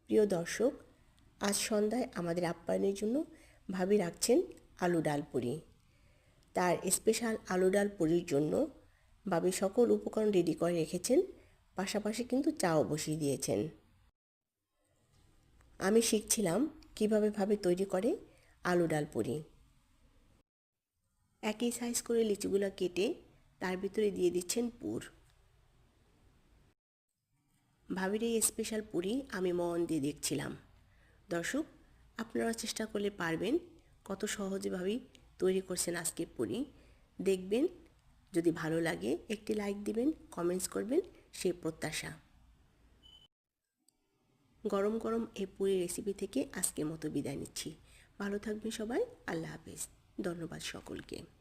প্রিয় দর্শক, আজ সন্ধ্যায় আমাদের আপ্যায়নের জন্য ভাবি রাখছেন আলু ডাল পুরি। তার স্পেশাল আলু ডাল পুরির জন্য ভাবি সকল উপকরণ রেডি করে রেখেছেন, পাশাপাশি কিন্তু চাও বসিয়ে দিয়েছেন। আমি শিখছিলাম কিভাবে ভাবি তৈরি করে আলু ডাল পুরি। একই সাইজ করে লিচুগুলো কেটে তার ভিতরে দিয়ে দিচ্ছেন পুর। ভাবির এই স্পেশাল পুরি আমি মন দিয়ে দেখছিলাম। দর্শক, আপনারা চেষ্টা করলে পারবেন কত সহজভাবেই তৈরি করছেন আজকে পুরি। দেখবেন, যদি ভালো লাগে একটি লাইক দিবেন, কমেন্টস করবেন, সেই প্রত্যাশা। গরম গরম এই পুরি রেসিপি থেকে আজকের মতো বিদায় নিচ্ছি। ভালো থাকবেন সবাই। আল্লাহ হাফেজ। ধন্যবাদ সকলকে।